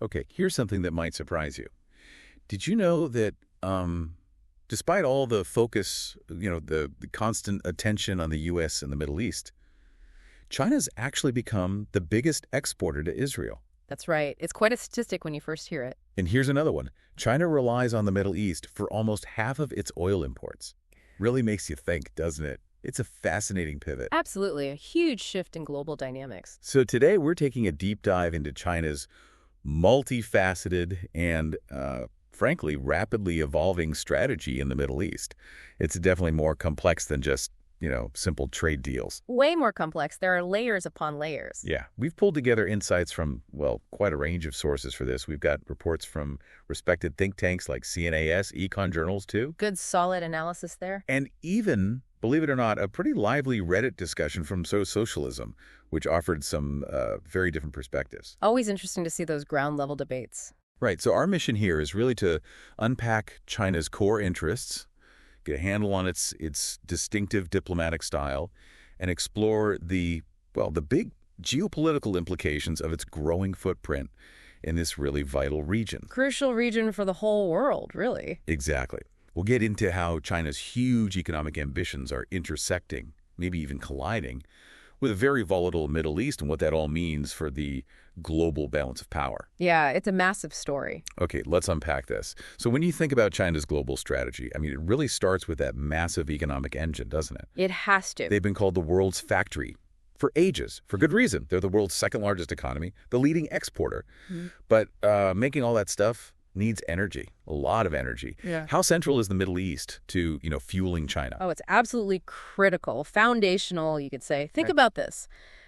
Okay, here's something that might surprise you. Did you know that despite all the focus, the constant attention on the U.S. and the Middle East, China's actually become the biggest exporter to Israel? That's right. It's quite a statistic when you first hear it. And here's another one. China relies on the Middle East for almost half of its oil imports. Really makes you think, doesn't it? It's a fascinating pivot. Absolutely. A huge shift in global dynamics. So today we're taking a deep dive into China's multifaceted and, frankly, rapidly evolving strategy in the Middle East. It's definitely more complex than just, simple trade deals. Way more complex. There are layers upon layers. Yeah, we've pulled together insights from, well, quite a range of sources for this. We've got reports from respected think tanks like CNAS, econ journals, too. Good, solid analysis there. And even, believe it or not, a pretty lively Reddit discussion from Socialism, which offered some very different perspectives. Always interesting to see those ground-level debates. Right, so our mission here is really to unpack China's core interests, get a handle on its distinctive diplomatic style, and explore the big geopolitical implications of its growing footprint in this really vital region. Crucial region for the whole world, really. Exactly. We'll get into how China's huge economic ambitions are intersecting, maybe even colliding, with a very volatile Middle East and what that all means for the global balance of power. Yeah, it's a massive story. Okay, let's unpack this. So when you think about China's global strategy, it really starts with that massive economic engine, doesn't it? It has to. They've been called the world's factory for ages, for good reason. They're the world's second largest economy, the leading exporter. But making all that stuff needs energy, a lot of energy. Yeah. How central is the Middle East to, fueling China? Oh, it's absolutely critical, foundational, you could say. Think Right. about this.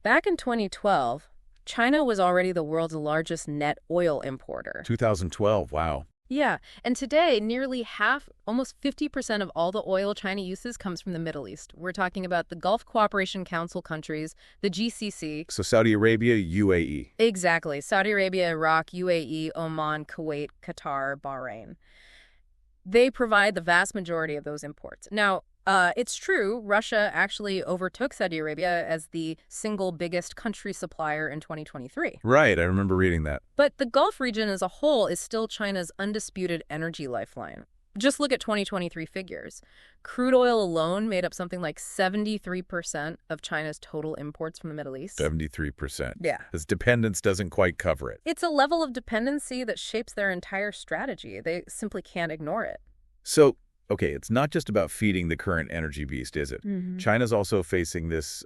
Back in 2012, China was already the world's largest net oil importer. 2012, wow. Yeah, and today, nearly half, almost 50% of all the oil China uses comes from the Middle East. We're talking about the Gulf Cooperation Council countries, the GCC. So Saudi Arabia, UAE. Exactly. Saudi Arabia, Iraq, UAE, Oman, Kuwait, Qatar, Bahrain. They provide the vast majority of those imports. Now, it's true, Russia actually overtook Saudi Arabia as the single biggest country supplier in 2023. Right, I remember reading that. But the Gulf region as a whole is still China's undisputed energy lifeline. Just look at 2023 figures. Crude oil alone made up something like 73% of China's total imports from the Middle East. 73%. Yeah. This dependence doesn't quite cover it. It's a level of dependency that shapes their entire strategy. They simply can't ignore it. So, okay, it's not just about feeding the current energy beast, is it? China's also facing this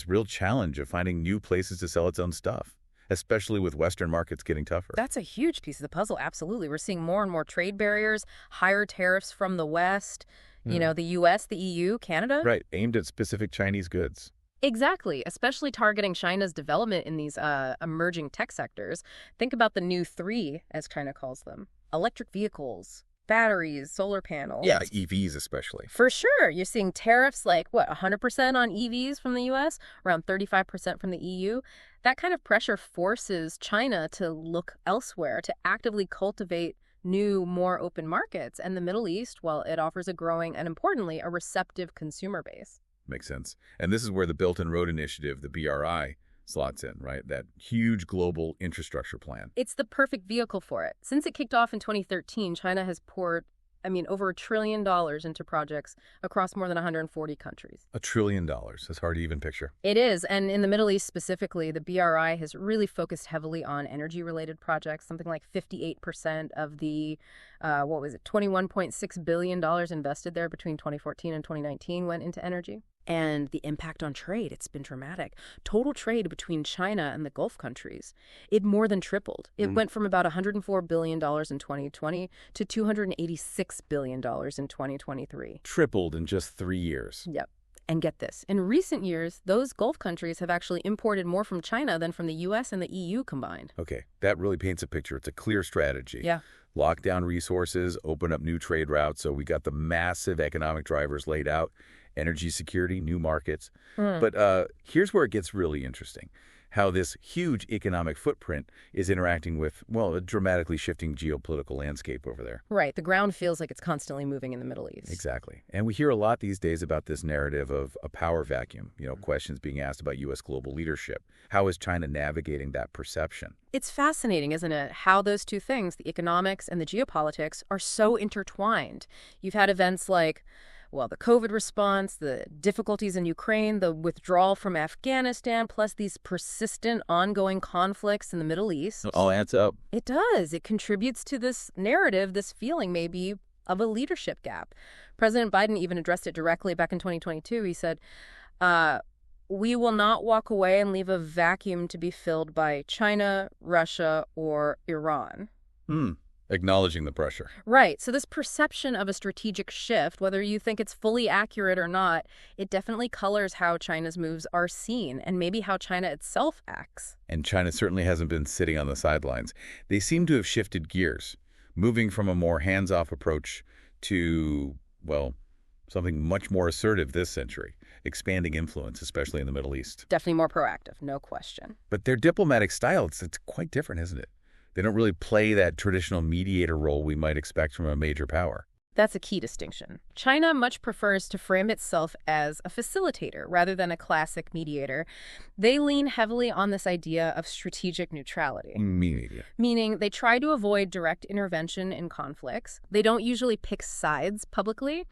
real challenge of finding new places to sell its own stuff, especially with Western markets getting tougher. That's a huge piece of the puzzle, absolutely. We're seeing more and more trade barriers, higher tariffs from the West, the U.S., the EU, Canada. Right, aimed at specific Chinese goods. Exactly, especially targeting China's development in these emerging tech sectors. Think about the new three, as China calls them. Electric vehicles, batteries, solar panels. Yeah, EVs especially. For sure. You're seeing tariffs like, 100% on EVs from the U.S., around 35% from the EU. That kind of pressure forces China to look elsewhere, to actively cultivate new, more open markets. And the Middle East, well, it offers a growing and, importantly, a receptive consumer base. Makes sense. And this is where the Belt and Road Initiative, the BRI, slots in, right? That huge global infrastructure plan. It's the perfect vehicle for it. Since it kicked off in 2013, China has poured, over $1 trillion into projects across more than 140 countries. $1 trillion. That's hard to even picture. It is. And in the Middle East specifically, the BRI has really focused heavily on energy-related projects. Something like 58% of the, $21.6 billion invested there between 2014 and 2019 went into energy. And the impact on trade, it's been dramatic. Total trade between China and the Gulf countries, it more than tripled. It went from about $104 billion in 2020 to $286 billion in 2023. Tripled in just 3 years. Yep. And get this, in recent years, those Gulf countries have actually imported more from China than from the U.S. and the EU combined. Okay, that really paints a picture. It's a clear strategy. Yeah. Lock down resources, open up new trade routes. So we got the massive economic drivers laid out. Energy security, new markets. But here's where it gets really interesting. how this huge economic footprint is interacting with, well, a dramatically shifting geopolitical landscape over there. Right. The ground feels like it's constantly moving in the Middle East. Exactly. And we hear a lot these days about this narrative of a power vacuum, questions being asked about U.S. global leadership. How is China navigating that perception? It's fascinating, isn't it, how those two things, the economics and the geopolitics, are so intertwined. You've had events like, well, the COVID response, the difficulties in Ukraine, the withdrawal from Afghanistan, plus these persistent ongoing conflicts in the Middle East. It all adds up. It does. It contributes to this narrative, this feeling maybe of a leadership gap. President Biden even addressed it directly back in 2022. He said, we will not walk away and leave a vacuum to be filled by China, Russia, or Iran. Acknowledging the pressure. Right. So this perception of a strategic shift, whether you think it's fully accurate or not, it definitely colors how China's moves are seen and maybe how China itself acts. And China certainly hasn't been sitting on the sidelines. They seem to have shifted gears, moving from a more hands-off approach to, well, something much more assertive this century, expanding influence, especially in the Middle East. Definitely more proactive, no question. But their diplomatic style, it's quite different, isn't it? They don't really play that traditional mediator role we might expect from a major power. That's a key distinction. China much prefers to frame itself as a facilitator rather than a classic mediator. They lean heavily on this idea of strategic neutrality. Meaning they try to avoid direct intervention in conflicts. They don't usually pick sides publicly.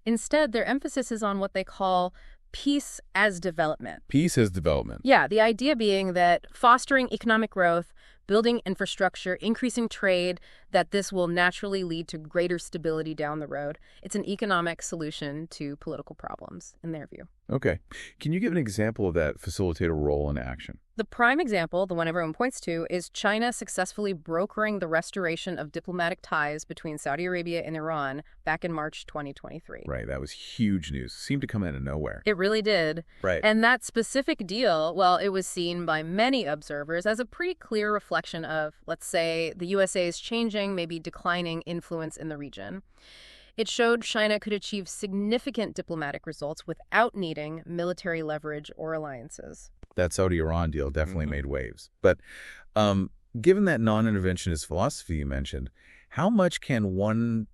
Instead, their emphasis is on what they call peace as development. Peace as development. Yeah, the idea being that fostering economic growth, building infrastructure, increasing trade, that this will naturally lead to greater stability down the road. It's an economic solution to political problems, in their view. Okay. Can you give an example of that facilitator role in action? The prime example, the one everyone points to, is China successfully brokering the restoration of diplomatic ties between Saudi Arabia and Iran back in March 2023. Right, that was huge news. Seemed to come out of nowhere. It really did. Right. And that specific deal, well, it was seen by many observers as a pretty clear reflection of, let's say, the USA's changing, maybe declining influence in the region. It showed China could achieve significant diplomatic results without needing military leverage or alliances. That Saudi-Iran deal definitely made waves. But given that non-interventionist philosophy you mentioned, how much can one,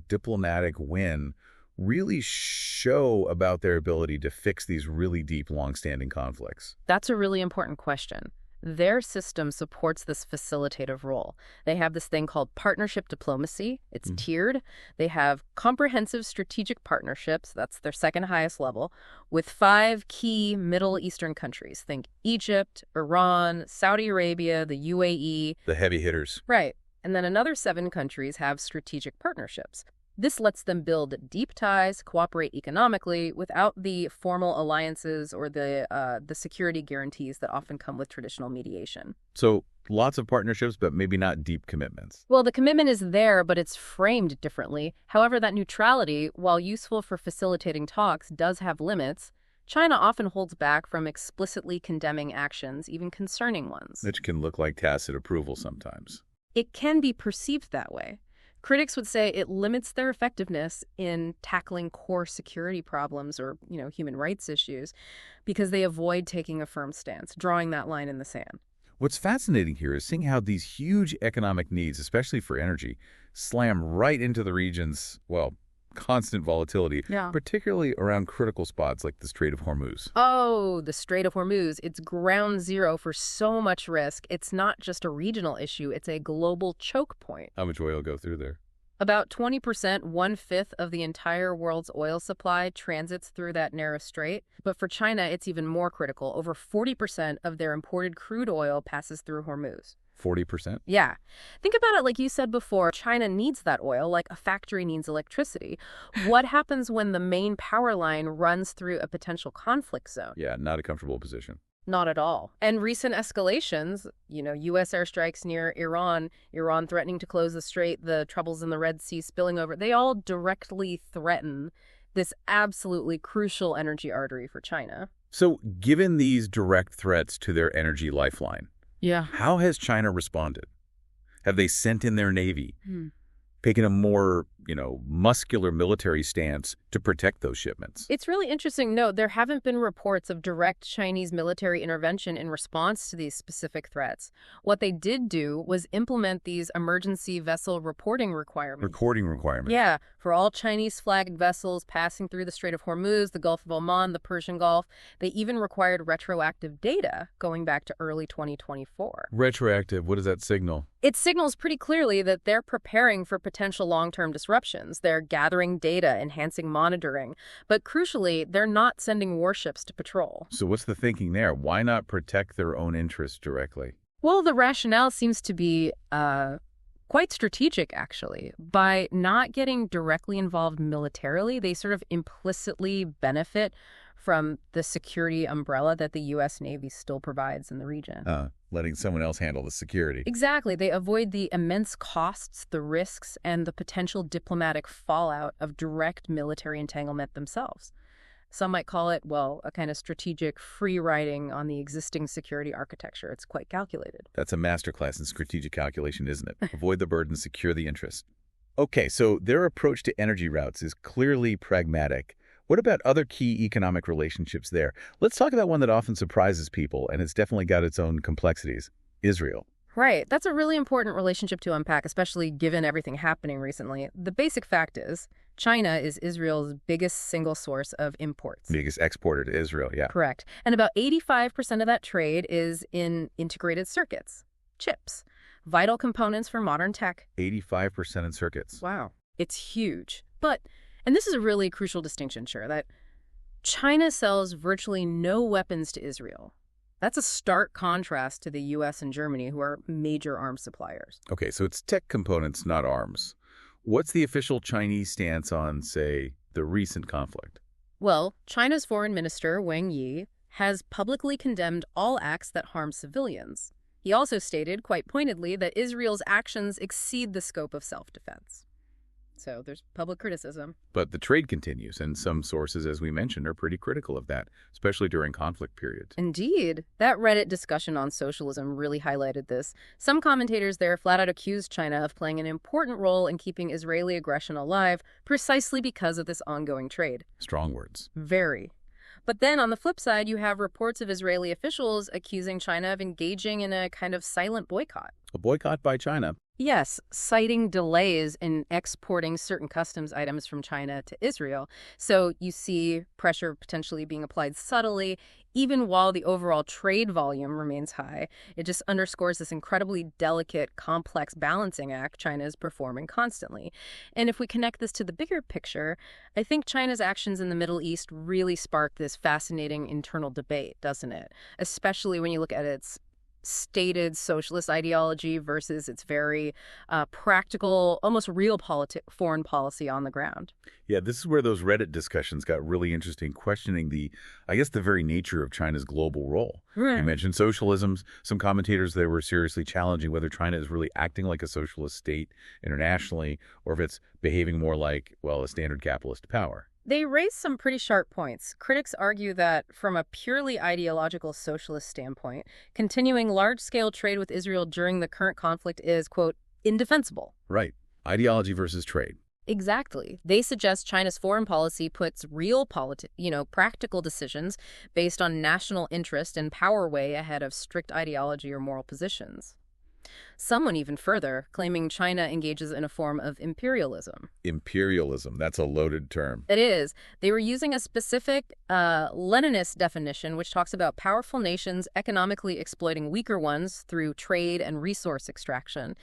diplomatic win really show about their ability to fix these really deep, long-standing conflicts? That's a really important question. Their system supports this facilitative role. They have this thing called partnership diplomacy. It's tiered. They have comprehensive strategic partnerships, that's their second highest level, with 5 key Middle Eastern countries. Think Egypt, Iran, Saudi Arabia, the UAE. The heavy hitters. Right. And then another 7 countries have strategic partnerships. This lets them build deep ties, cooperate economically without the formal alliances or the security guarantees that often come with traditional mediation. So lots of partnerships, but maybe not deep commitments. Well, the commitment is there, but it's framed differently. However, that neutrality, while useful for facilitating talks, does have limits. China often holds back from explicitly condemning actions, even concerning ones. Which can look like tacit approval sometimes. It can be perceived that way. Critics would say it limits their effectiveness in tackling core security problems or, human rights issues because they avoid taking a firm stance, drawing that line in the sand. What's fascinating here is seeing how these huge economic needs, especially for energy, slam right into the region's, constant volatility, particularly around critical spots like the Strait of Hormuz. Oh, the Strait of Hormuz. It's ground zero for so much risk. It's not just a regional issue. It's a global choke point. How much oil go through there? About 20%, 1/5 of the entire world's oil supply transits through that narrow strait. But for China, it's even more critical. Over 40% of their imported crude oil passes through Hormuz. 40%? Yeah. Think about it like you said before. China needs that oil like a factory needs electricity. What happens when the main power line runs through a potential conflict zone? Yeah, not a comfortable position. Not at all. And recent escalations, U.S. airstrikes near Iran, Iran threatening to close the strait, the troubles in the Red Sea spilling over, they all directly threaten this absolutely crucial energy artery for China. So given these direct threats to their energy lifeline, how has China responded? Have they sent in their navy? Taken a more, muscular military stance to protect those shipments. It's really interesting. No, there haven't been reports of direct Chinese military intervention in response to these specific threats. What they did do was implement these emergency vessel reporting requirements. Recording requirements. Yeah, for all Chinese-flagged vessels passing through the Strait of Hormuz, the Gulf of Oman, the Persian Gulf. They even required retroactive data going back to early 2024. Retroactive, what does that signal? It signals pretty clearly that they're preparing for potential long-term disruptions. They're gathering data, enhancing monitoring. But crucially, they're not sending warships to patrol. So what's the thinking there? Why not protect their own interests directly? Well, the rationale seems to be quite strategic, actually. By not getting directly involved militarily, they sort of implicitly benefit from the security umbrella that the U.S. Navy still provides in the region. Letting someone else handle the security. Exactly. They avoid the immense costs, the risks, and the potential diplomatic fallout of direct military entanglement themselves. Some might call it, well, a kind of strategic free riding on the existing security architecture. It's quite calculated. That's a masterclass in strategic calculation, isn't it? Avoid the burden, secure the interest. Okay, so their approach to energy routes is clearly pragmatic. What about other key economic relationships there? Let's talk about one that often surprises people, and it's definitely got its own complexities. Israel. Right. That's a really important relationship to unpack, especially given everything happening recently. The basic fact is China is Israel's biggest single source of imports. Biggest exporter to Israel, yeah. Correct. And about 85% of that trade is in integrated circuits, chips, vital components for modern tech. 85% in circuits. Wow. It's huge. And this is a really crucial distinction, that China sells virtually no weapons to Israel. That's a stark contrast to the U.S. and Germany, who are major arms suppliers. Okay, so it's tech components, not arms. What's the official Chinese stance on, say, the recent conflict? Well, China's foreign minister, Wang Yi, has publicly condemned all acts that harm civilians. He also stated, quite pointedly, that Israel's actions exceed the scope of self-defense. So there's public criticism. But the trade continues, and some sources, as we mentioned, are pretty critical of that, especially during conflict periods. Indeed. That Reddit discussion on socialism really highlighted this. Some commentators there flat out accused China of playing an important role in keeping Israeli aggression alive precisely because of this ongoing trade. Strong words. Very. But then on the flip side, you have reports of Israeli officials accusing China of engaging in a kind of silent boycott. A boycott by China. Yes, citing delays in exporting certain customs items from China to Israel. So you see pressure potentially being applied subtly, even while the overall trade volume remains high. It just underscores this incredibly delicate, complex balancing act China is performing constantly. And if we connect this to the bigger picture, I think China's actions in the Middle East really sparked this fascinating internal debate, doesn't it? Especially when you look at its stated socialist ideology versus its very practical, almost real foreign policy on the ground. Yeah, this is where those Reddit discussions got really interesting, questioning the very nature of China's global role. Right. You mentioned socialism. Some commentators there were seriously challenging whether China is really acting like a socialist state internationally, or if it's behaving more like, well, a standard capitalist power. They raise some pretty sharp points. Critics argue that, from a purely ideological socialist standpoint, continuing large-scale trade with Israel during the current conflict is, quote, indefensible. Right. Ideology versus trade. Exactly. They suggest China's foreign policy puts real practical decisions based on national interest and power way ahead of strict ideology or moral positions. Some went even further, claiming China engages in a form of imperialism. Imperialism, that's a loaded term. It is. They were using a specific Leninist definition, which talks about powerful nations economically exploiting weaker ones through trade and resource extraction.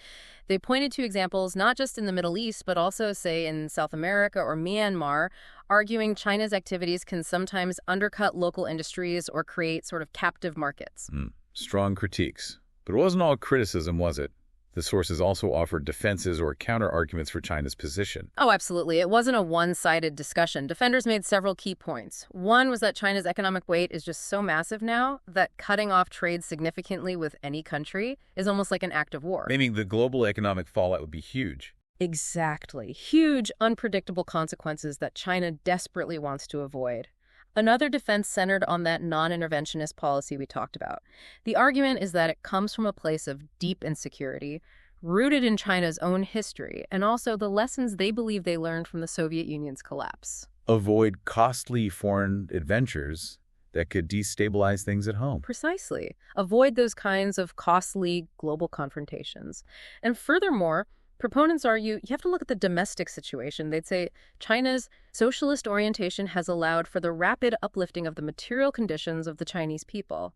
They pointed to examples not just in the Middle East, but also, say, in South America or Myanmar, arguing China's activities can sometimes undercut local industries or create sort of captive markets. Strong critiques. But it wasn't all criticism, was it? The sources also offered defenses or counter-arguments for China's position. Oh, absolutely. It wasn't a one-sided discussion. Defenders made several key points. One was that China's economic weight is just so massive now that cutting off trade significantly with any country is almost like an act of war. Meaning the global economic fallout would be huge. Exactly. Huge, unpredictable consequences that China desperately wants to avoid. Another defense centered on that non-interventionist policy we talked about. The argument is that it comes from a place of deep insecurity, rooted in China's own history and also the lessons they believe they learned from the Soviet Union's collapse. Avoid costly foreign adventures that could destabilize things at home. Precisely. Avoid those kinds of costly global confrontations. And furthermore, proponents argue you have to look at the domestic situation. They'd say China's socialist orientation has allowed for the rapid uplifting of the material conditions of the Chinese people.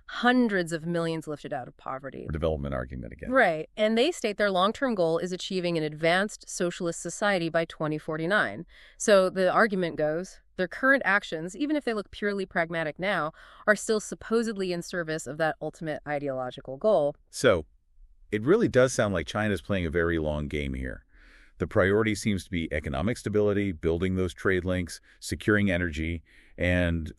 Hundreds of millions lifted out of poverty. Development argument again. Right. And they state their long-term goal is achieving an advanced socialist society by 2049. So the argument goes, their current actions, even if they look purely pragmatic now, are still supposedly in service of that ultimate ideological goal. So, it really does sound like China's playing a very long game here. The priority seems to be economic stability, building those trade links, securing energy, and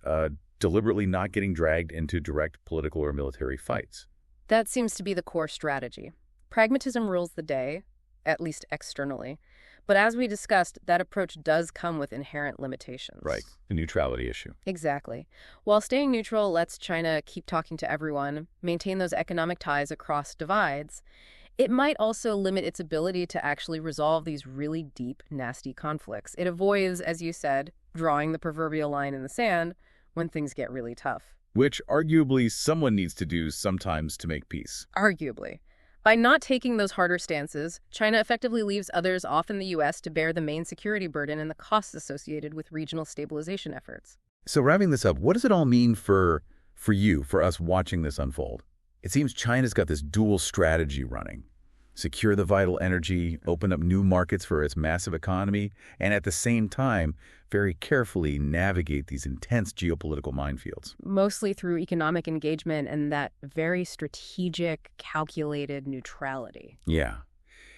deliberately not getting dragged into direct political or military fights. That seems to be the core strategy. Pragmatism rules the day, at least externally. But as we discussed, that approach does come with inherent limitations. Right, the neutrality issue. Exactly. While staying neutral lets China keep talking to everyone, maintain those economic ties across divides, it might also limit its ability to actually resolve these really deep, nasty conflicts. It avoids, as you said, drawing the proverbial line in the sand when things get really tough. Which, arguably, someone needs to do sometimes to make peace. Arguably. By not taking those harder stances, China effectively leaves others, often the U.S., to bear the main security burden and the costs associated with regional stabilization efforts. So wrapping this up, what does it all mean for you, for us watching this unfold? It seems China's got this dual strategy running. Secure the vital energy, open up new markets for its massive economy, and at the same time, very carefully navigate these intense geopolitical minefields. Mostly through economic engagement and that very strategic, calculated neutrality. Yeah.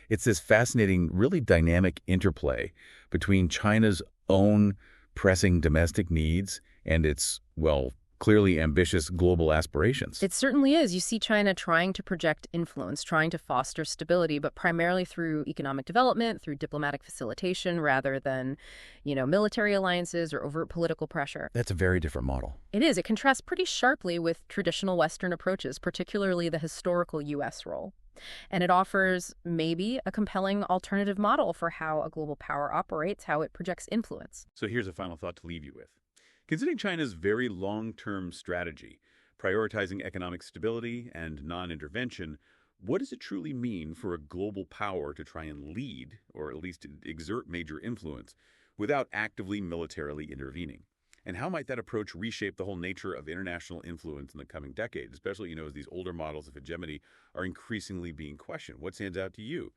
It's this fascinating, really dynamic interplay between China's own pressing domestic needs and its, well, clearly ambitious global aspirations. It certainly is. You see China trying to project influence, trying to foster stability, but primarily through economic development, through diplomatic facilitation, rather than, military alliances or overt political pressure. That's a very different model. It is. It contrasts pretty sharply with traditional Western approaches, particularly the historical U.S. role. And it offers maybe a compelling alternative model for how a global power operates, how it projects influence. So here's a final thought to leave you with. Considering China's very long-term strategy, prioritizing economic stability and non-intervention, what does it truly mean for a global power to try and lead, or at least exert major influence, without actively militarily intervening? And how might that approach reshape the whole nature of international influence in the coming decades, especially, as these older models of hegemony are increasingly being questioned? What stands out to you?